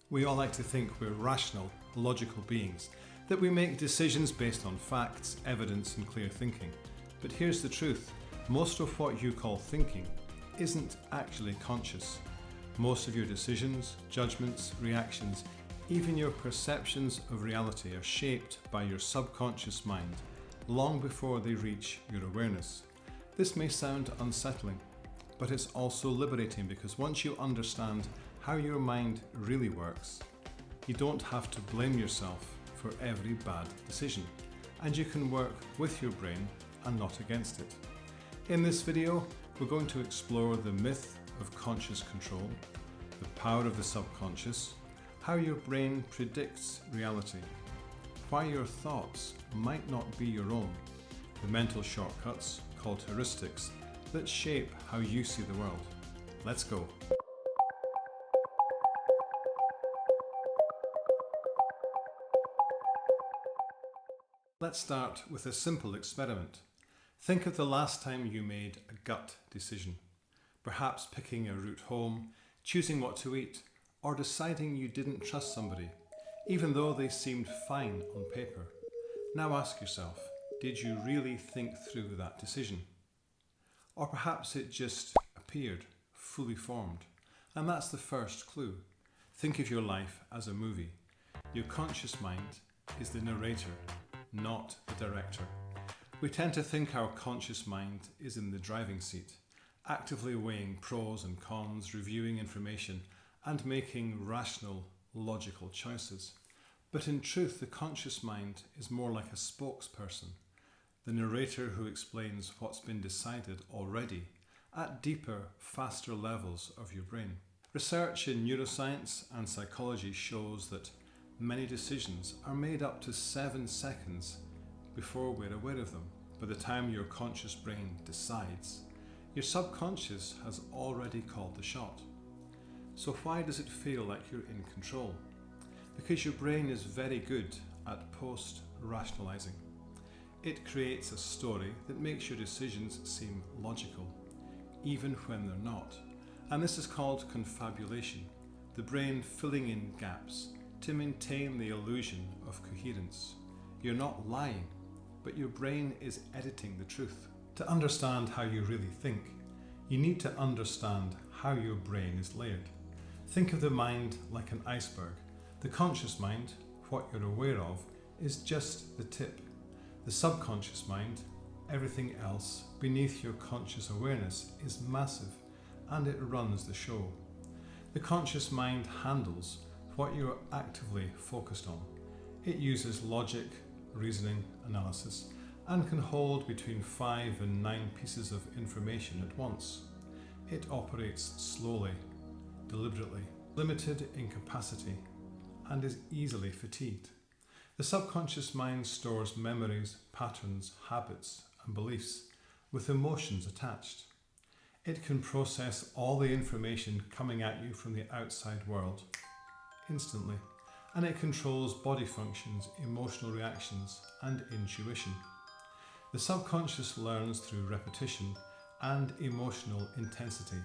We all like to think we're rational, logical beings, that we make decisions based on facts, evidence and clear thinking. But here's the truth, most of what you call thinking isn't actually conscious. Most of your decisions, judgments, reactions, even your perceptions of reality are shaped by your subconscious mind long before they reach your awareness. This may sound unsettling, but it's also liberating because once you understand how your mind really works, you don't have to blame yourself for every bad decision, and you can work with your brain and not against it. In this video, we're going to explore the myth of conscious control, the power of the subconscious, how your brain predicts reality, why your thoughts might not be your own, the mental shortcuts called heuristics that shape how you see the world. Let's go. Let's start with a simple experiment. Think of the last time you made a gut decision, perhaps picking a route home, choosing what to eat, or deciding you didn't trust somebody, even though they seemed fine on paper. Now ask yourself, did you really think through that decision? Or perhaps it just appeared, fully formed. And that's the first clue. Think of your life as a movie. Your conscious mind is the narrator, not the director. We tend to think our conscious mind is in the driving seat, actively weighing pros and cons, reviewing information, and making rational, logical choices. But in truth, the conscious mind is more like a spokesperson, the narrator who explains what's been decided already at deeper, faster levels of your brain. Research in neuroscience and psychology shows that many decisions are made up to 7 seconds before we're aware of them. By the time your conscious brain decides, your subconscious has already called the shot. So why does it feel like you're in control? Because your brain is very good at post-rationalizing. It creates a story that makes your decisions seem logical, even when they're not. And this is called confabulation, the brain filling in gaps to maintain the illusion of coherence. You're not lying, but your brain is editing the truth. To understand how you really think, you need to understand how your brain is layered. Think of the mind like an iceberg. The conscious mind, what you're aware of, is just the tip. The subconscious mind, everything else beneath your conscious awareness, is massive, and it runs the show. The conscious mind handles what you're actively focused on. It uses logic, reasoning, analysis, and can hold between 5 and 9 pieces of information at once. It operates slowly, deliberately, limited in capacity, and is easily fatigued. The subconscious mind stores memories, patterns, habits, and beliefs with emotions attached. It can process all the information coming at you from the outside world instantly, and it controls body functions, emotional reactions, and intuition. The subconscious learns through repetition and emotional intensity.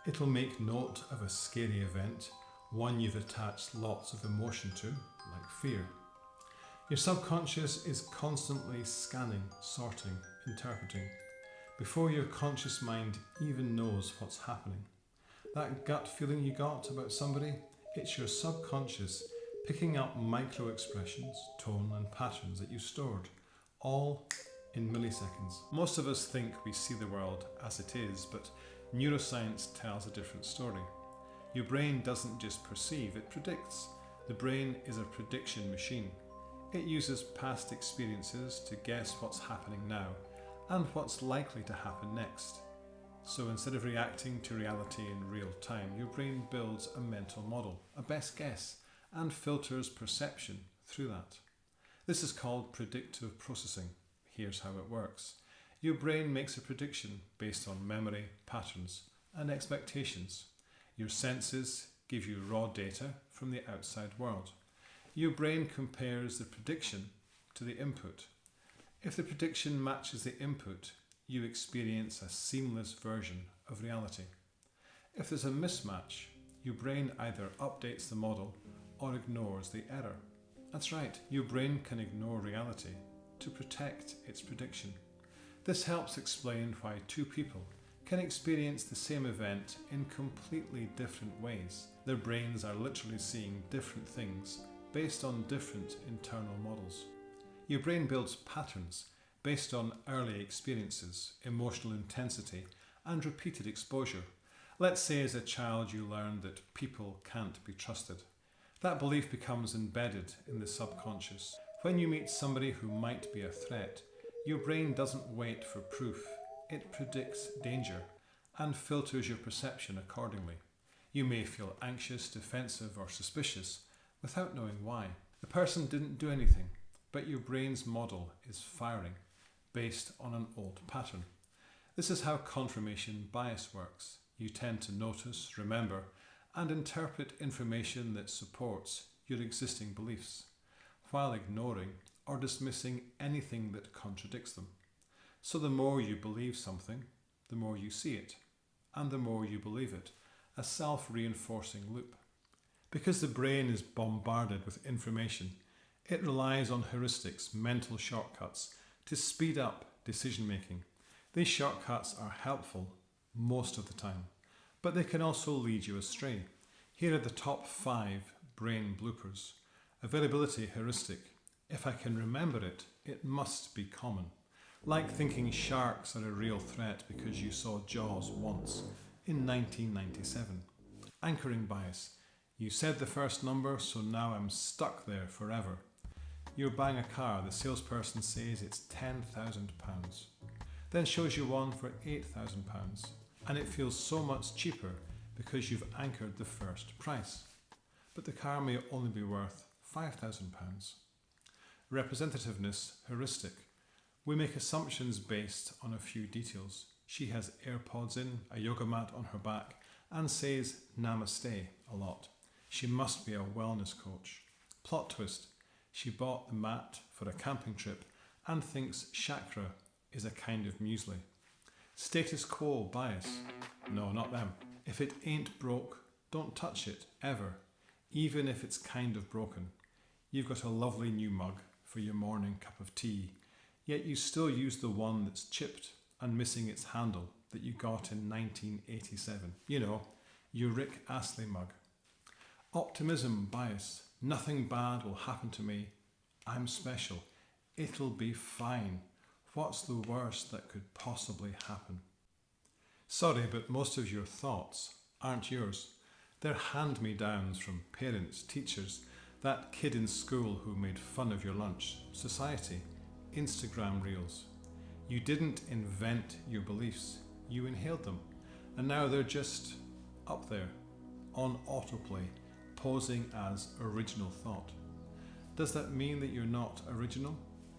It'll make note of a scary event, one you've attached lots of emotion to, like fear. Your subconscious is constantly scanning, sorting, interpreting, before your conscious mind even knows what's happening. That gut feeling you got about somebody, it's your subconscious picking up micro expressions, tone and patterns that you stored, all in milliseconds. Most of us think we see the world as it is, but neuroscience tells a different story. Your brain doesn't just perceive, it predicts. The brain is a prediction machine. It uses past experiences to guess what's happening now and what's likely to happen next. So instead of reacting to reality in real time, your brain builds a mental model, a best guess, and filters perception through that. This is called predictive processing. Here's how it works. Your brain makes a prediction based on memory, patterns, and expectations. Your senses give you raw data from the outside world. Your brain compares the prediction to the input. If the prediction matches the input, you experience a seamless version of reality. If there's a mismatch, your brain either updates the model or ignores the error. That's right, your brain can ignore reality to protect its prediction. This helps explain why two people can experience the same event in completely different ways. Their brains are literally seeing different things based on different internal models. Your brain builds patterns based on early experiences, emotional intensity, and repeated exposure. Let's say as a child you learned that people can't be trusted. That belief becomes embedded in the subconscious. When you meet somebody who might be a threat, your brain doesn't wait for proof. It predicts danger and filters your perception accordingly. You may feel anxious, defensive, or suspicious without knowing why. The person didn't do anything, but your brain's model is firing based on an old pattern. This is how confirmation bias works. You tend to notice, remember, and interpret information that supports your existing beliefs, while ignoring or dismissing anything that contradicts them. So the more you believe something, the more you see it, and the more you believe it, a self-reinforcing loop. Because the brain is bombarded with information, it relies on heuristics, mental shortcuts, to speed up decision-making. These shortcuts are helpful most of the time, but they can also lead you astray. Here are the top 5 brain bloopers. Availability heuristic. If I can remember it, it must be common. Like thinking sharks are a real threat because you saw Jaws once in 1997. Anchoring bias. You said the first number, so now I'm stuck there forever. You're buying a car, the salesperson says it's £10,000, then shows you one for £8,000, and it feels so much cheaper because you've anchored the first price. But the car may only be worth £5,000. Representativeness heuristic. We make assumptions based on a few details. She has AirPods in, a yoga mat on her back, and says namaste a lot. She must be a wellness coach. Plot twist. She bought the mat for a camping trip and thinks chakra is a kind of muesli. Status quo bias. No, not them. If it ain't broke, don't touch it, ever, even if it's kind of broken. You've got a lovely new mug for your morning cup of tea, yet you still use the one that's chipped and missing its handle that you got in 1987. You know, your Rick Astley mug. Optimism bias. Nothing bad will happen to me. I'm special. It'll be fine. What's the worst that could possibly happen? Sorry, but most of your thoughts aren't yours. They're hand-me-downs from parents, teachers, that kid in school who made fun of your lunch, society, Instagram reels. You didn't invent your beliefs, you inhaled them, and now they're just up there, on autoplay, posing as original thought. Does that mean that you're not original?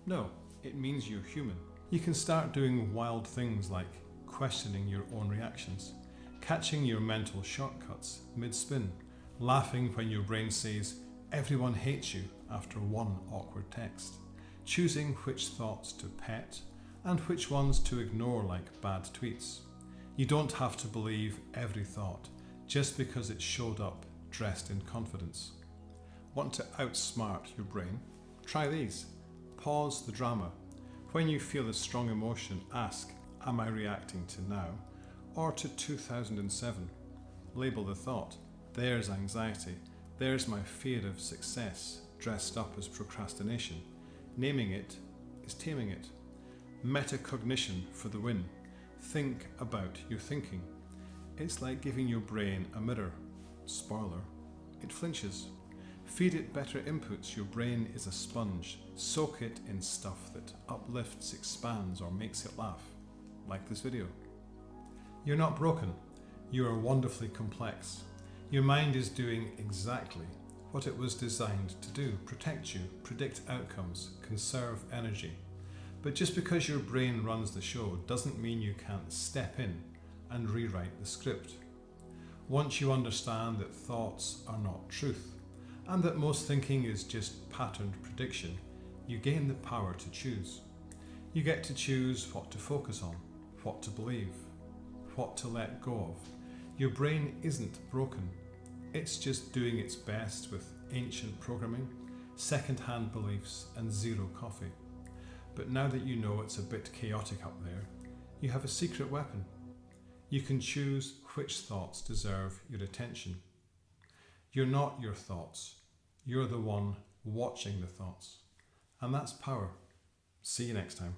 No, it means you're human. You can start doing wild things like questioning your own reactions, catching your mental shortcuts mid-spin, laughing when your brain says everyone hates you after one awkward text, choosing which thoughts to pet and which ones to ignore like bad tweets. You don't have to believe every thought just because it showed up dressed in confidence. Want to outsmart your brain? Try these. Pause the drama. When you feel a strong emotion, ask, am I reacting to now or to 2007? Label the thought. There's anxiety. There's my fear of success dressed up as procrastination. Naming it is taming it. Metacognition for the win. Think about your thinking. It's like giving your brain a mirror. Spoiler, it flinches. Feed it better inputs. Your brain is a sponge. Soak it in stuff that uplifts, expands, or makes it laugh. Like this video. You're not broken. You are wonderfully complex. Your mind is doing exactly what it was designed to do. Protect you, predict outcomes, conserve energy. But just because your brain runs the show doesn't mean you can't step in and rewrite the script. Once you understand that thoughts are not truth, and that most thinking is just patterned prediction, you gain the power to choose. You get to choose what to focus on, what to believe, what to let go of. Your brain isn't broken. It's just doing its best with ancient programming, second-hand beliefs and zero coffee. But now that you know it's a bit chaotic up there, you have a secret weapon. You can choose which thoughts deserve your attention. You're not your thoughts. You're the one watching the thoughts. And that's power. See you next time.